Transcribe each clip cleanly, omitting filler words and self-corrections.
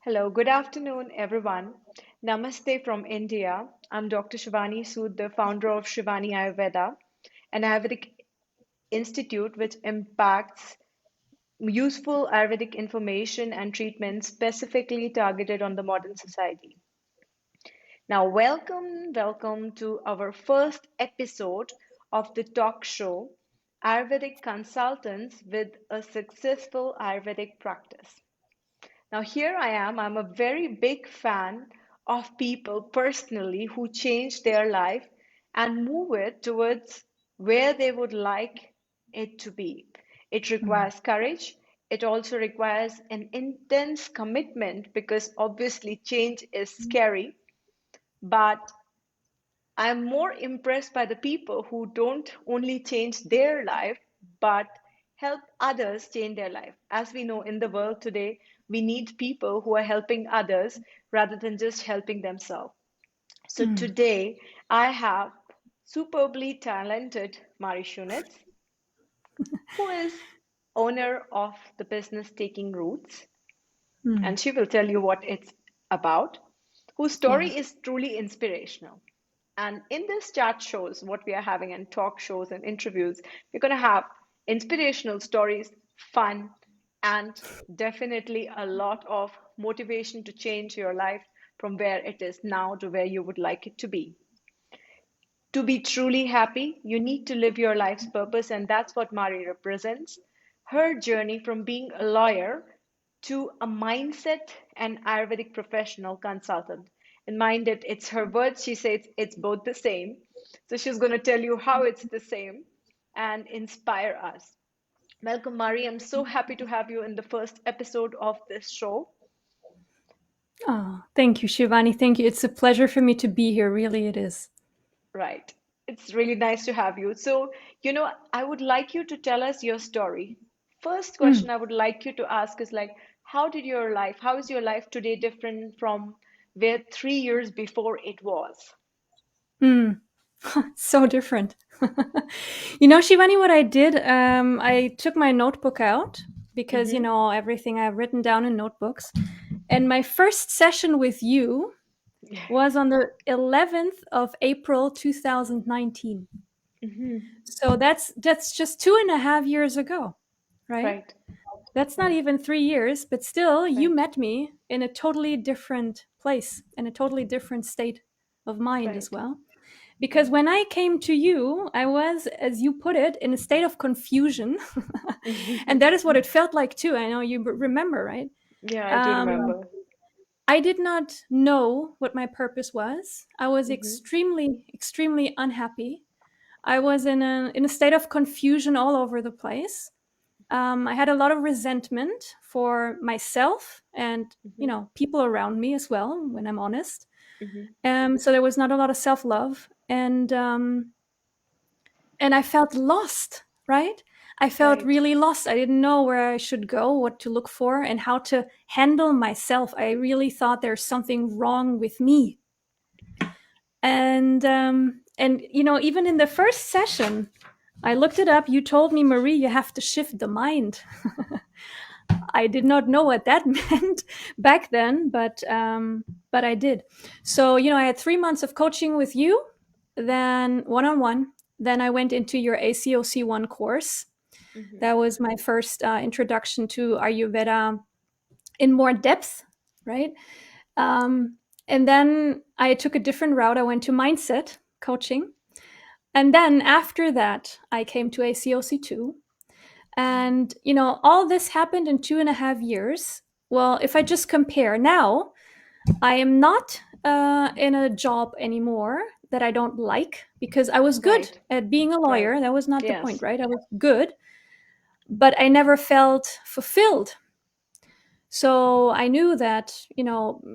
Hello, good afternoon, everyone. Namaste from India. I'm Dr. Shivani Sood, the founder of Shivani Ayurveda, an Ayurvedic institute which impacts useful Ayurvedic information and treatments specifically targeted on the modern society. Now, welcome to our first episode of the talk show, Ayurvedic Consultants with a Successful Ayurvedic Practice. Now, here I am. I'm a very big fan of people personally who change their life and move it towards where they would like it to be. It Mm, requires courage. It also requires an intense commitment because obviously change is scary. But I'm more impressed by the people who don't only change their life, but help others change their life. As we know in the world today, we need people who are helping others rather than just helping themselves. So mm, today, I have superbly talented Mari Shunitz, who is owner of the business Taking Roots, mm. and she will tell you what it's about, whose Yeah. story is truly inspirational. And in this chat shows, what we are having, and talk shows and interviews, we're going to have inspirational stories, fun, and definitely a lot of motivation to change your life from where it is now to where you would like it to be. To be truly happy, you need to live your life's purpose, and that's what Mari represents. Her journey from being a lawyer to a mindset and Ayurvedic professional consultant. And mind it, it's her words. She says it's both the same. So she's going to tell you how it's the same and inspire us. Welcome, Mari. I'm so happy to have you in the first episode of this show. Oh, thank you, Shivani. Thank you. It's a pleasure for me to be here. Really, it is. Right. It's really nice to have you. So, I would like you to tell us your story. First Mm, question I would like you to ask is like, how is your life today different from where 3 years before it was? mm. So different. Shivani, what I did, I took my notebook out because, Mm-hmm. everything I've written down in notebooks. And my first session with you was on the 11th of April, 2019. Mm-hmm. So that's just 2.5 years ago, right? Right. That's not even 3 years, but still, you Right. met me in a totally different place, in a totally different state of mind as Right. well. Because when I came to you, I was, as you put it, in a state of confusion. And that is what it felt like too. I know you remember, right? Yeah, I do Um, remember. I did not know what my purpose was. I was Mm-hmm. extremely, extremely unhappy. I was in a state of confusion all over the place. I had a lot of resentment for myself and Mm-hmm. people around me as well. When I'm honest, Mm-hmm. so there was not a lot of self love, and I felt lost. Right, I felt Right. really lost. I didn't know where I should go, what to look for, and how to handle myself. I really thought there's something wrong with me, and even in the first session, I looked it up. You told me, Marie, you have to shift the mind. I did not know what that meant back then, but I did. So I had 3 months of coaching with you, then one on one. Then I went into your ACOC1 course. Mm-hmm. That was my first introduction to Ayurveda in more depth, right? Um, and then I took a different route. I went to mindset coaching, and then after that, I came to ACOC2. And, all this happened in 2.5 years. Well, if I just compare now, I am not in a job anymore that I don't like because I was good Right. at being a Right. lawyer. That was not the point, Yes. right? I was good, but I never felt fulfilled. So I knew that,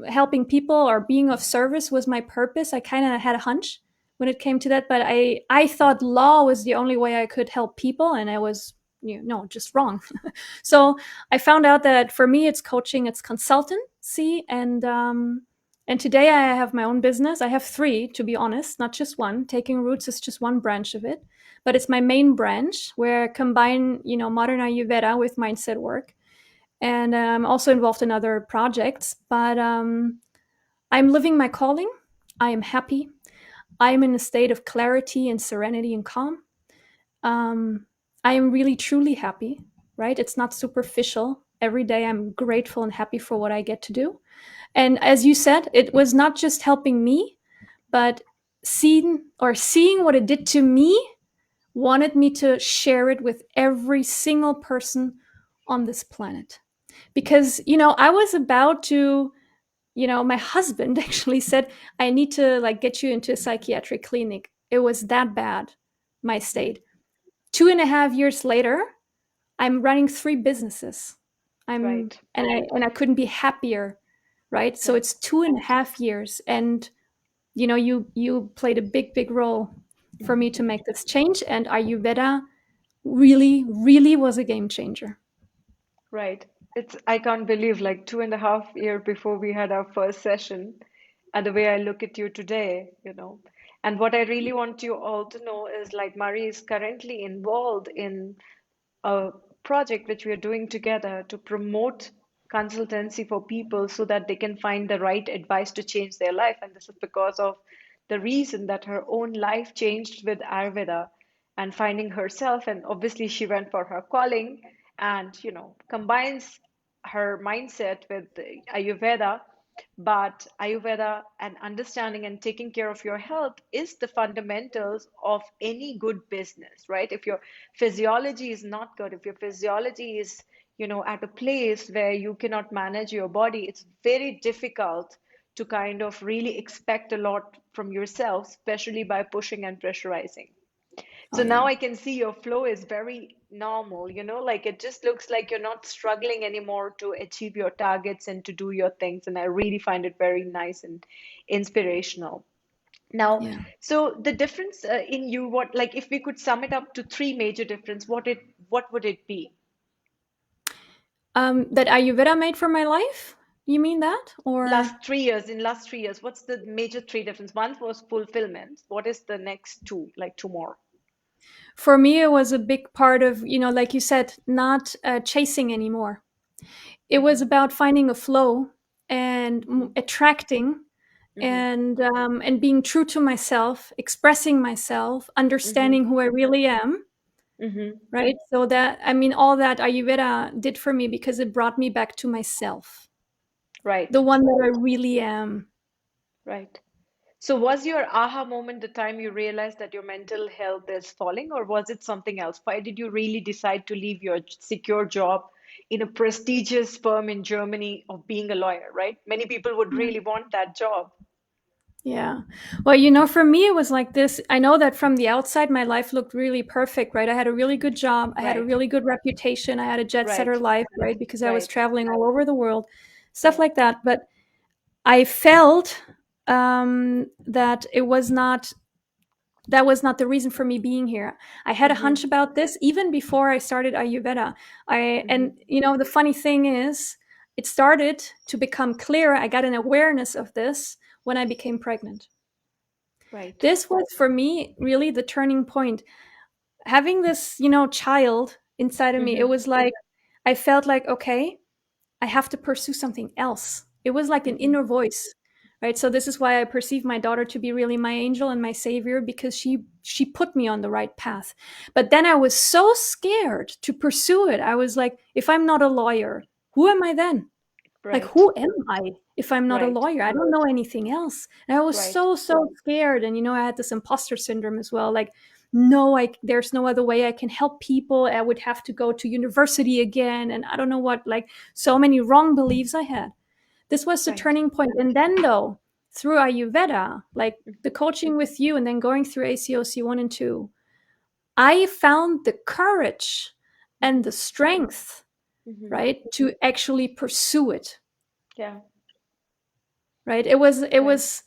helping people or being of service was my purpose. I kind of had a hunch when it came to that, but I thought law was the only way I could help people, and I was, just wrong. So I found out that for me, it's coaching, it's consultancy, and today I have my own business. I have three, to be honest, not just one. Taking Roots is just one branch of it, but it's my main branch where I combine, modern Ayurveda with mindset work. and I'm also involved in other projects. But I'm living my calling. I am happy. I am in a state of clarity and serenity and calm. Um, I am really truly happy, right? It's not superficial. Every day I'm grateful and happy for what I get to do. And as you said, it was not just helping me, but seeing what it did to me, wanted me to share it with every single person on this planet. Because, I was about to, my husband actually said, I need to like get you into a psychiatric clinic. It was that bad, my state. 2.5 years later, I'm running 3 businesses. I'm Right. and I couldn't be happier, right? So Right. it's 2.5 years, and you played a big role for me to make this change. And Ayurveda really, really was a game changer. Right. I can't believe like 2.5 year before we had our first session, and the way I look at you today, you know. And what I really want you all to know is like Murray is currently involved in a project which we are doing together to promote consultancy for people so that they can find the right advice to change their life. And this is because of the reason that her own life changed with Ayurveda and finding herself. And obviously, she went for her calling and, combines her mindset with the Ayurveda. But Ayurveda and understanding and taking care of your health is the fundamentals of any good business, right? If your physiology is not good, if your physiology is, at a place where you cannot manage your body, it's very difficult to kind of really expect a lot from yourself, especially by pushing and pressurizing. Oh So yeah. now I can see your flow is very normal, like it just looks like you're not struggling anymore to achieve your targets and to do your things. And I really find it very nice and inspirational. Now, Yeah. so the difference in you, what like if we could sum it up to three major difference, what would it be? That Ayurveda made for my life? You mean that? Or In last 3 years, what's the major three difference? One was fulfillment. What is the next two, like two more? for me, it was a big part of, like you said, not chasing anymore. It was Hmm. about finding a flow and Hmm. attracting Hmm. and being true to myself, expressing myself, Hmm. understanding who I really am, Hmm. right? So that, I mean, all that Ayurveda did for me because it brought me back to myself, Right, the one that I really am. right. So was your aha moment the time you realized that your mental health is falling, or was it something else? Why did you really decide to leave your secure job in a prestigious firm in Germany of being a lawyer, right? Many people would Yeah. really want that job. Yeah. Well, for me, it was like this. I know that from the outside, my life looked really perfect, right? I had a really good job. I had a Right, really good reputation. I had a jet setter right, life, right? Because I was right, traveling all over the world, stuff right. like that. But I felt that that was not the reason for me being here. I had a Mm-hmm, hunch about this even before I started Ayurveda. mm-hmm, And the funny thing is, it started to become clear. I got an awareness of this when I became pregnant. right. This was for me really the turning point. Having this, child inside of me, it Mm-hmm, was like I felt like, okay, I have to pursue something else. It was like an mm-hmm, inner voice, right? So this is why I perceive my daughter to be really my angel and my savior, because she put me on the right path. But then I was so scared to pursue it. I was like, if I'm not a lawyer, who am I then? Like, right, who am I if I'm not a right, lawyer? I don't know anything else. And I was right, so scared. And, I had this imposter syndrome as well. Like, no, there's no other way I can help people. I would have to go to university again. And I don't know what, like, so many wrong beliefs I had. This was the right. turning point. And then, though, through Ayurveda, like the coaching with you and then going through ACOC 1 and 2, I found the courage and the Mm-hmm, strength, mm-hmm. right, to actually pursue it. Yeah, Right, it right, was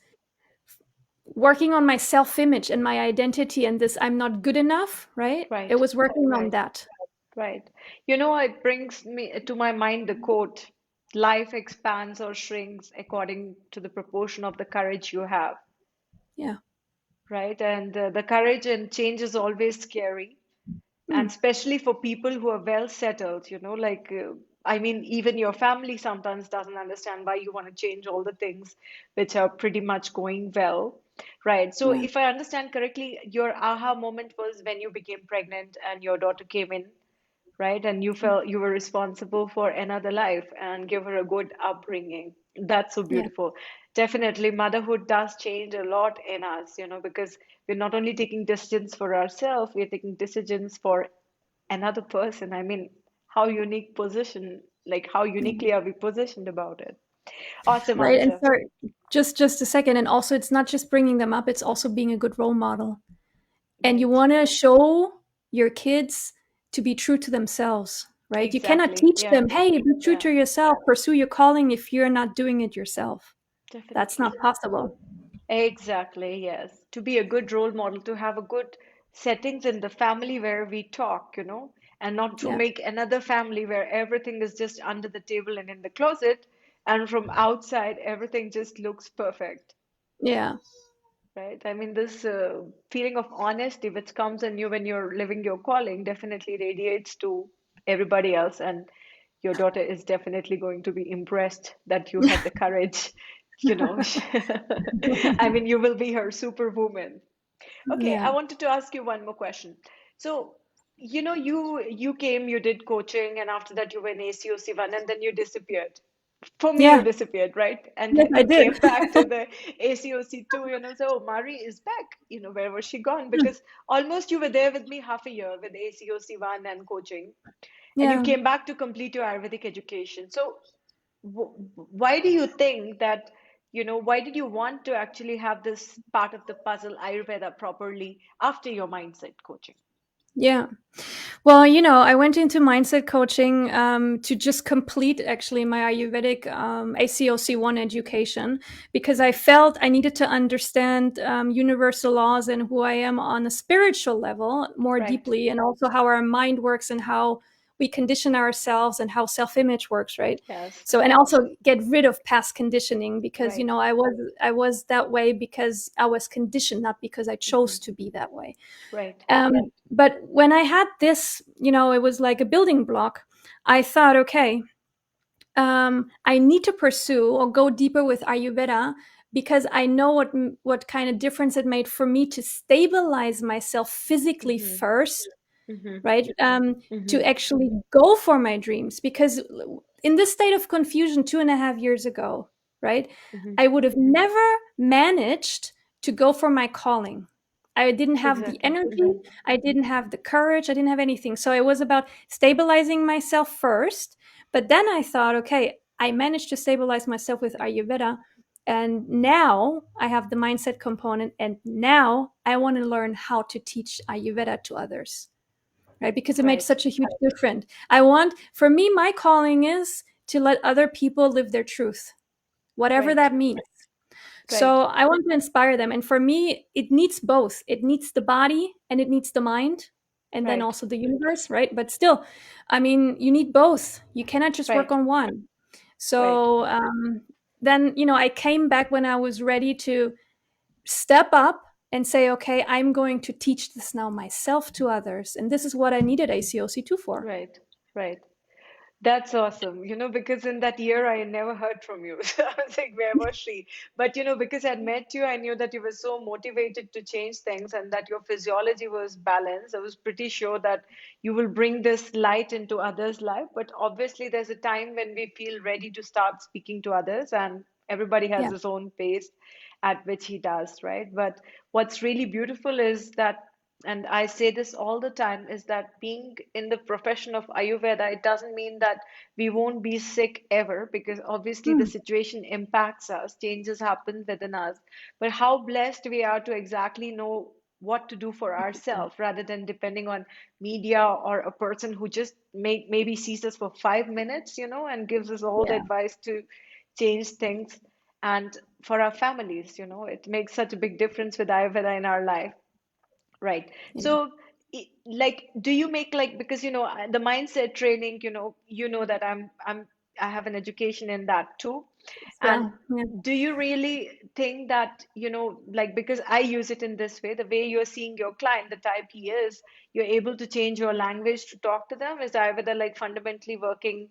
working on my self-image and my identity, and this I'm not good enough, right? It right, was working on that. right. It brings me to my mind the quote, life expands or shrinks according to the proportion of the courage you have, Yeah. right? And the courage and change is always scary. And Mm. especially for people who are well settled, I mean, even your family sometimes doesn't understand why you want to change all the things which are pretty much going well, right? So, Yeah. if I understand correctly, your aha moment was when you became pregnant and your daughter came in, right? And you felt you were responsible for another life and give her a good upbringing. That's so Yeah. beautiful. Definitely, motherhood does change a lot in us, because we're not only taking decisions for ourselves, we're taking decisions for another person. I mean, how unique position, like how Yeah. uniquely are we positioned about it? Awesome Right. And answer. sorry, just a second. And also, it's not just bringing them up; it's also being a good role model. And you Right. want to show your kids to be true to themselves, right? You cannot Exactly. teach Yeah. them, hey, be true Yeah. to yourself, pursue your calling if you're not doing it yourself. That's not Definitely. possible. Exactly. Yes. To be a good role model, to have a good settings in the family where we talk, and not to Yeah. make another family where everything is just under the table and in the closet, and from outside everything just looks perfect. Yeah. Right. I mean, this feeling of honesty which comes in you when you're living your calling definitely radiates to everybody else. And your daughter is definitely going to be impressed that you had the courage, you know. I mean, you will be her superwoman. Okay, I Yeah. wanted to ask you one more question. So, you came, you did coaching, and after that you were in ACOC1, and then you disappeared. For me, you Yeah. disappeared, right? And Yes, then I you did. came back to the ACOC2, so oh, Mari is back. Where was she gone? Because almost you were there with me half a year with ACOC1 and coaching, and you Yeah. came back to complete your Ayurvedic education. So, why do you think that, why did you want to actually have this part of the puzzle, Ayurveda, properly after your mindset coaching? Yeah. Well, I went into mindset coaching to just complete actually my Ayurvedic ACOC1 education because I felt I needed to understand universal laws and who I am on a spiritual level more Right. deeply, and also how our mind works and how we condition ourselves and how self-image works, right? Yes. So, and also get rid of past conditioning because Right. I was that way because I was conditioned, not because I Hmm. chose to be that way. Right. But when I had this, it was like a building block. I thought, okay, I need to pursue or go deeper with Ayurveda because I know what kind of difference it made for me to stabilize myself physically Hmm. first, Hmm. right? To Hmm. actually go for my dreams because in this state of confusion 2.5 years ago, right, Hmm. I would have never managed to go for my calling. I didn't have the Exactly. energy, Hmm. I didn't have the courage, I didn't have anything. So it was about stabilizing myself first. But then I thought, okay, I managed to stabilize myself with Ayurveda. And now I have the mindset component. And now I want to learn how to teach Ayurveda to others, right? Because it made Right. such a huge difference. For me, my calling is to let other people live their truth, whatever Right. that means. Right. So I want to inspire them. And for me, it needs both. It needs the body and it needs the mind and then Right. also the universe, right? But still, I mean, you need both. You cannot just work Right. on one. Right. So then, I came back when I was ready to step up and say, okay, I'm going to teach this now myself to others. And this is what I needed ACOC2 for. Right. Right. That's awesome, because in that year I never heard from you. So I was like, where was she? But, because I'd met you, I knew that you were so motivated to change things and that your physiology was balanced. I was pretty sure that you will bring this light into others' life. But obviously, there's a time when we feel ready to start speaking to others, and everybody has Yeah. his own pace at which he does, right? But what's really beautiful is that, and I say this all the time, is that being in the profession of Ayurveda, it doesn't mean that we won't be sick ever, because obviously the Mm, situation impacts us, changes happen within us. But how blessed we are to exactly know what to do for ourselves rather than depending on media or a person who just maybe sees us for 5 minutes, and gives us all the yeah. advice to change things. And for our families, it makes such a big difference with Ayurveda in our life. Right. Yeah. So, like, do you make like, because the mindset training, that I have an education in that too, and Well, yeah. do you really think that like, because I use it in this way, the way you're seeing your client, the type he is, you're able to change your language to talk to them? Is Ayurveda like fundamentally working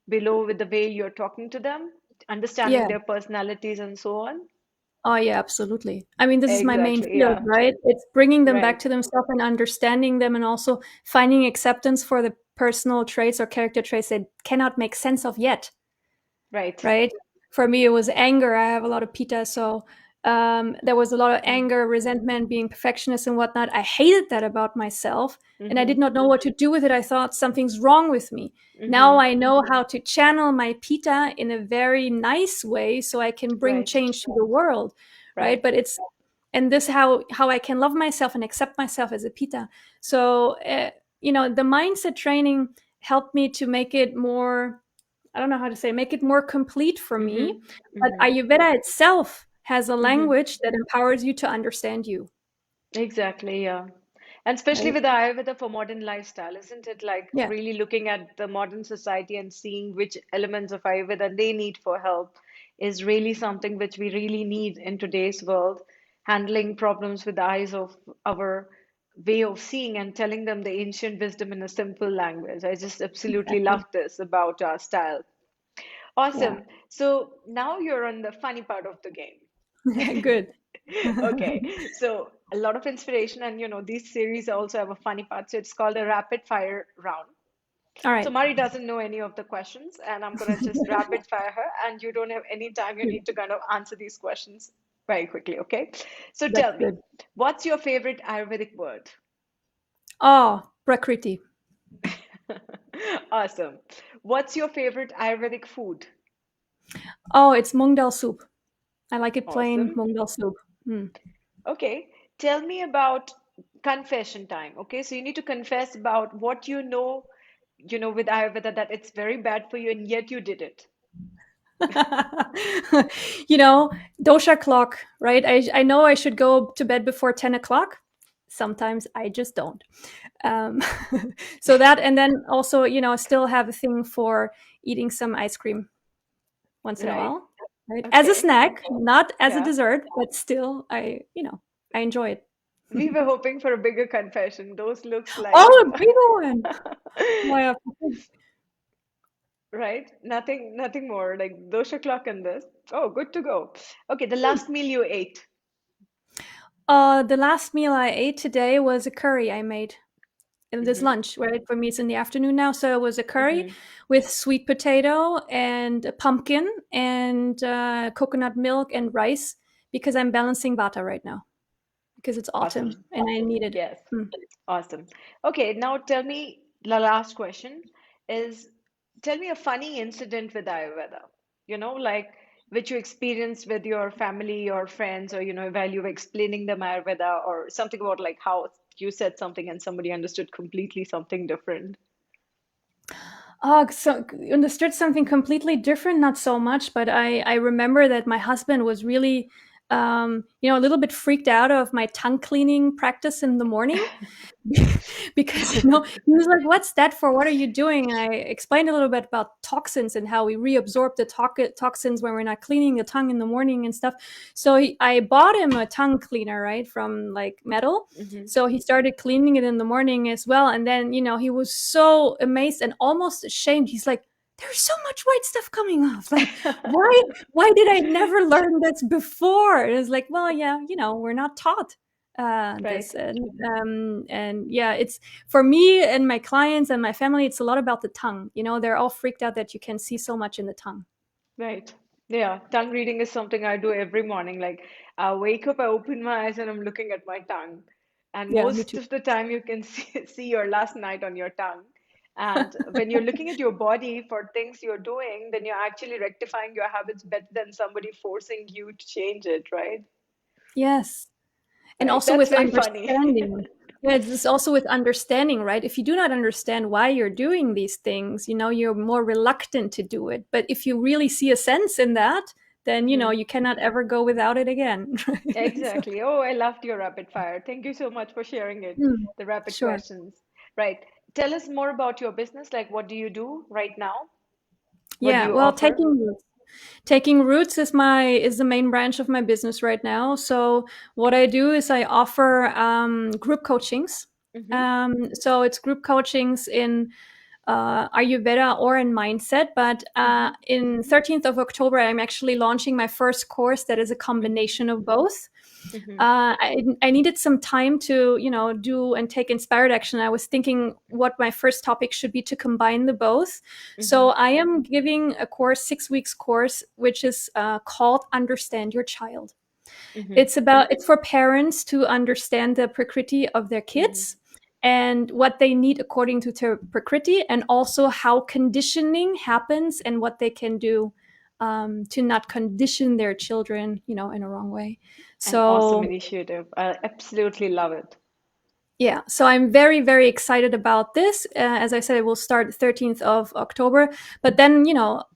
below with the way you're talking to them, understanding Yeah. their personalities and so on? Oh, yeah, absolutely. I mean, this is my main Exactly. field, Yeah. right? It's bringing them back Right. to themselves and understanding them, and also finding acceptance for the personal traits or character traits they cannot make sense of yet, Right. right? For me, it was anger. I have a lot of pitta, so there was a lot of Mm. anger, resentment, being perfectionist and whatnot. I hated that about myself, and I Mm-hmm. did not know what to do with it. I thought something's wrong with me. Now Mm-hmm. I know how to channel my pitta in a very nice way, so I can bring Right. change to the world, right? Right. But it's and this how I can love myself and accept myself as a pitta. So the mindset training helped me to make it more, I don't know how to say, make it more complete for Mm-hmm. me. But Mm-hmm. Ayurveda itself has a Mm-hmm. language that empowers you to understand you, Exactly, yeah. And especially right? with Ayurveda for modern lifestyle, isn't it like Yeah, really looking at the modern society and seeing which elements of Ayurveda they need for help is really something which we really need in today's world, handling problems with the eyes of our way of seeing and telling them the ancient wisdom in a simple language. I just absolutely love exactly. this about our style. Yeah, Awesome. So now you're on the funny part of the game. good. Okay, so a lot of inspiration, and these series also have a funny part. So it's called a rapid fire round. All So right, Mari doesn't know any of the questions, and I'm gonna just rapid fire her, and you don't have any time. You good. need to kind of answer these questions very quickly, okay? So That's tell me, good. what's your favorite Ayurvedic word? Oh, Prakriti. Awesome. What's your favorite Ayurvedic food? Oh, it's mung dal soup. I like it plain Awesome. mung dal soup. Mm. Okay, tell me about confession time. Okay, so you need to confess about what with Ayurveda that it's very bad for you and yet you did it. you know, dosha clock, right? I know I should go to bed before 10 o'clock. Sometimes I just don't. Um, so that, and then also, still have a thing for eating some ice cream once in a Right. while, right? As a Okay. snack, not as a Yeah. dessert, but still, I enjoy it. We were hoping for a bigger confession. Those looks like, Oh, a big one. Oh, yeah. right? Nothing more. Like dosha clock and this. Oh, good to go. Okay, the last meal you ate. The last meal I ate today was a curry I made. And this Mm-hmm. lunch, right? For me, it's in the afternoon now. So it was a curry Mm-hmm. with sweet potato and a pumpkin and coconut milk and rice because I'm balancing vata right now because it's autumn Awesome. and I need it. Yes. Mm. Awesome. Okay, now tell me the last question is tell me a funny incident with Ayurveda. Like which you experienced with your family or friends, or while you were explaining the Ayurveda, or something about like how you said something and somebody understood completely something different. Oh, so understood something completely different, not so much, but I remember that my husband was really, a little bit freaked out of my tongue cleaning practice in the morning. Because he was like, "What's that for? What are you doing?" And I explained a little bit about toxins and how we reabsorb the toxins when we're not cleaning the tongue in the morning and stuff. So I bought him a tongue cleaner, right, from like metal. Hmm. So he started cleaning it in the morning as well, and then he was so amazed and almost ashamed. He's like, "There's so much white stuff coming off. Like, why did I never learn this before?" And it's like, well, yeah, we're not taught this Right, and yeah, it's for me and my clients and my family, it's a lot about the tongue. They're all freaked out that you can see so much in the tongue. right. Yeah, tongue reading is something I do every morning. Like I wake up, I open my eyes, and I'm looking at my tongue. And Yeah, me most too. of the time, you can see your last night on your tongue. And when you're looking at your body for things you're doing, then you're actually rectifying your habits better than somebody forcing you to change it, right? Yes, and Right. also That's with very funny. understanding. Yeah, it's just also with understanding, right? If you do not understand why you're doing these things, you're more reluctant to do it. But if you really see a sense in that, then Hmm. you cannot ever go without it again. Right? So, Exactly. Oh, I loved your rapid fire. Thank you so much for sharing it, mm, the rapid sure. questions. Right. Tell us more about your business. Like, what do you do right now? What do Yeah, you well, offer? taking roots is the main branch of my business right now. So what I do is I offer group coachings. Mm-hmm. So it's group coachings in Ayurveda or in mindset. But Mm-hmm. in 13th of October, I'm actually launching my first course that is a combination of both. Mm-hmm. I needed some time to, do and take inspired action. I was thinking what my first topic should be to combine the both. Mm-hmm. So I am giving a course, 6 weeks course, which is called Understand Your Child. Mm-hmm. It's for parents to understand the prakriti of their Mm-hmm. kids and what they need according to their prakriti, and also how conditioning happens and what they can do to not condition their children, in a wrong way. An awesome So initiative. I absolutely love it. yeah, so I'm very, very excited about this. As I said, it will start 13th of October. But then,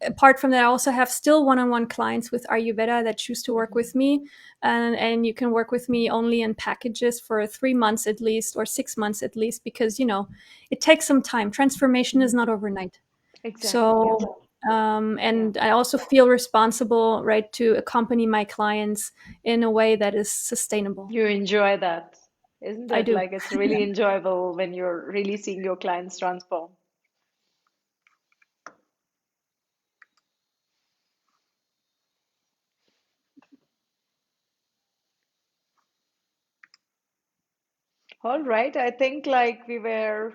apart from that, I also have still one-on-one clients with Ayurveda that choose to work Mm-hmm. with me. And you can work with me only in packages for 3 months at least, or 6 months at least, because, it takes some time. Transformation is Mm-hmm. not overnight. Exactly. Yeah. So, Yeah. and I also feel responsible, right, to accompany my clients in a way that is sustainable. You enjoy that, isn't I it? do. Like it's really enjoyable when you're really seeing your clients transform. All right. I think like we were,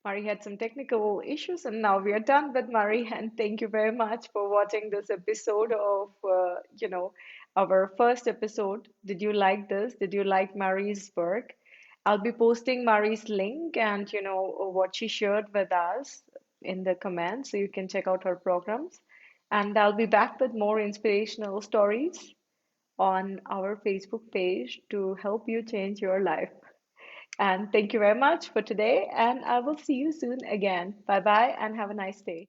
Mari had some technical issues and now we are done with Mari. And thank you very much for watching this episode of, our first episode. Did you like this? Did you like Mari's work? I'll be posting Mari's link and, what she shared with us in the comments so you can check out her programs. And I'll be back with more inspirational stories on our Facebook page to help you change your life. And thank you very much for today. And I will see you soon again. Bye bye and have a nice day.